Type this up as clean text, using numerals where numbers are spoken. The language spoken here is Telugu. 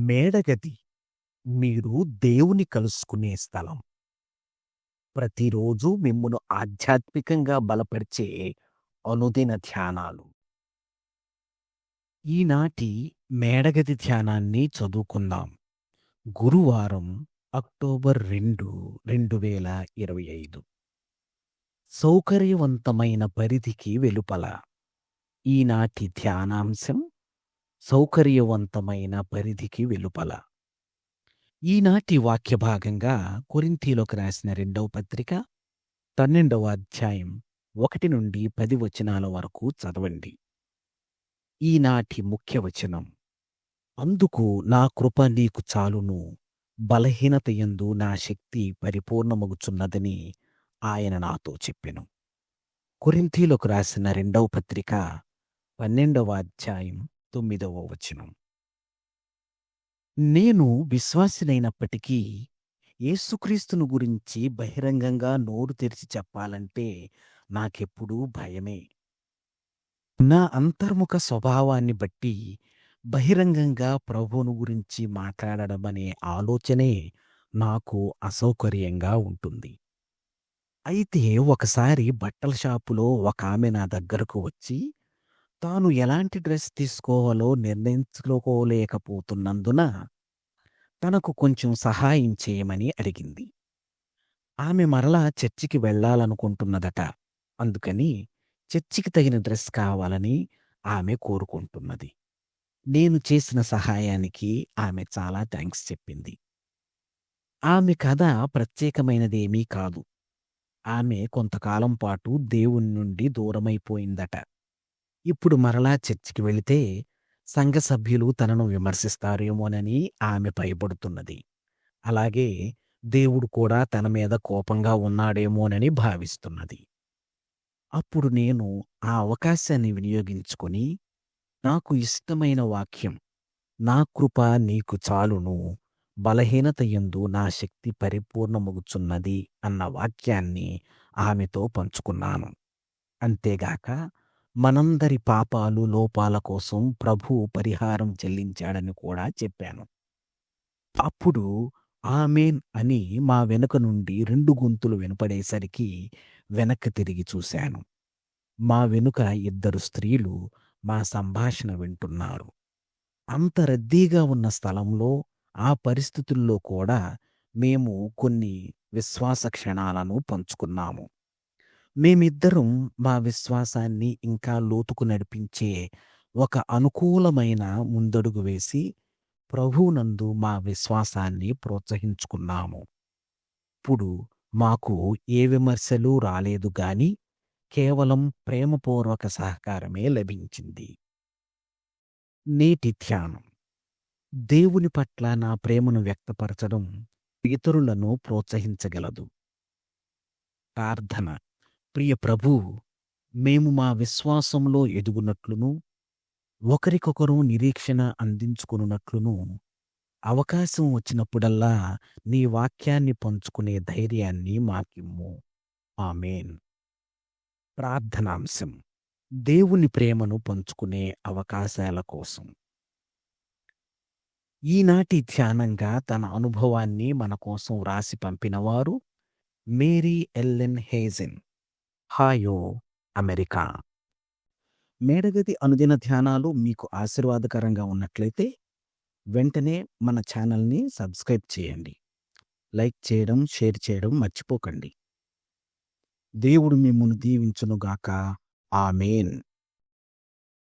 మేడగది మీరు దేవుని కలుసుకునే స్థలం. ప్రతిరోజు మిమ్మును ఆధ్యాత్మికంగా బలపరిచే అనుదిన ధ్యానాలు. ఈనాటి మేడగది ధ్యానాన్ని చదువుకుందాం. గురువారం అక్టోబర్ 2, 2025. సౌకర్యవంతమైన పరిధికి వెలుపల. ఈనాటి ధ్యానాంశం సౌకర్యవంతమైన పరిధికి వెలుపల. ఈనాటి వాక్య భాగంగా కొరింథీయులకు రాసిన 2వ పత్రిక 12వ అధ్యాయం 1 నుండి 10 వచనాల వరకు చదవండి. ఈనాటి ముఖ్య వచనం, అందుకు నా కృప నీకు చాలును, బలహీనత యందు నా శక్తి పరిపూర్ణమగుచున్నదని ఆయన నాతో చెప్పెను. కొరింథీయులకు రాసిన 2వ పత్రిక 12వ అధ్యాయం 9వ వచనం. నేను విశ్వాసినైనప్పటికీ యేసుక్రీస్తును గురించి బహిరంగంగా నోరు తెరిచి చెప్పాలంటే నాకెప్పుడూ భయమే. నా అంతర్ముఖ స్వభావాన్ని బట్టి బహిరంగంగా ప్రభువును గురించి మాట్లాడడమనే ఆలోచనే నాకు అసౌకర్యంగా ఉంటుంది. అయితే ఒకసారి బట్టల షాపులో ఒకామె నా దగ్గరకు వచ్చి తాను ఎలాంటి డ్రెస్ తీసుకోవాలో నిర్ణయించుకోలేకపోతున్నందున తనకు కొంచెం సహాయం చేయమని అడిగింది. ఆమె మరలా చర్చికి వెళ్ళాలనుకుంటున్నదట. అందుకని చర్చికి తగిన డ్రెస్ కావాలని ఆమె కోరుకుంటున్నది. నేను చేసిన సహాయానికి ఆమె చాలా థాంక్స్ చెప్పింది. ఆమె కథ ప్రత్యేకమైనదేమీ కాదు. ఆమె కొంతకాలం పాటు దేవుని నుండి దూరమైపోయిందట. ఇప్పుడు మరలా చర్చికి వెళితే సంఘ సభ్యులు తనను విమర్శిస్తారేమోనని ఆమె భయపడుతున్నది. అలాగే దేవుడు కూడా తన మీద కోపంగా ఉన్నాడేమోనని భావిస్తున్నది. అప్పుడు నేను ఆ అవకాశాన్ని వినియోగించుకొని నాకు ఇష్టమైన వాక్యం, నా కృప నీకు చాలును, బలహీనత యందు నా శక్తి పరిపూర్ణమగుచున్నది అన్న వాక్యాన్ని ఆమెతో పంచుకున్నాను. అంతేగాక మనందరి పాపాలు, లోపాల కోసం ప్రభువు పరిహారం చెల్లించాడని కూడా చెప్పాను. అప్పుడు ఆమేన్ అని మా వెనుక నుండి 2 గొంతులు వినపడేసరికి వెనక్కి తిరిగి చూశాను. మా వెనుక 2 స్త్రీలు మా సంభాషణ వింటున్నారు. అంత రద్దీగా ఉన్న స్థలంలో, ఆ పరిస్థితుల్లో కూడా మేము కొన్ని విశ్వాస క్షణాలను పంచుకున్నాము. మేమిద్దరం మా విశ్వాసాన్ని ఇంకా లోతుకు నడిపించే ఒక అనుకూలమైన ముందడుగు వేసి ప్రభువునందు మా విశ్వాసాన్ని ప్రోత్సహించుకున్నాము. ఇప్పుడు మాకు ఏ విమర్శలు రాలేదు గాని కేవలం ప్రేమపూర్వక సహకారమే లభించింది. నేటి ధ్యానం, దేవుని పట్ల నా ప్రేమను వ్యక్తపరచడం ఇతరులను ప్రోత్సహించగలదు. ప్రార్థన. ప్రియ ప్రభూ, మేము మా విశ్వాసంలో ఎదుగునట్లును, ఒకరికొకరు నిరీక్షణ అందించుకొనున్నట్లును, అవకాశం వచ్చినప్పుడల్లా నీ వాక్యాన్ని పంచుకునే ధైర్యాన్ని మాకిమ్ము. ఆమేన్. ప్రార్థనాంశం, దేవుని ప్రేమను పంచుకునే అవకాశాల కోసం. ఈనాటి ధ్యానంగా తన అనుభవాన్ని మన కోసం వ్రాసి పంపినవారు మేరీ ఎల్లెన్ హేజెన్, హాయో, అమెరికా. మేడగది అనుదిన ధ్యానాలు మీకు ఆశీర్వాదకరంగా ఉన్నట్లయితే వెంటనే మన ఛానల్ని సబ్స్క్రైబ్ చేయండి. లైక్ చేయడం, షేర్ చేయడం మర్చిపోకండి. దేవుడు మిమ్మును దీవించునుగాక. ఆమేన్.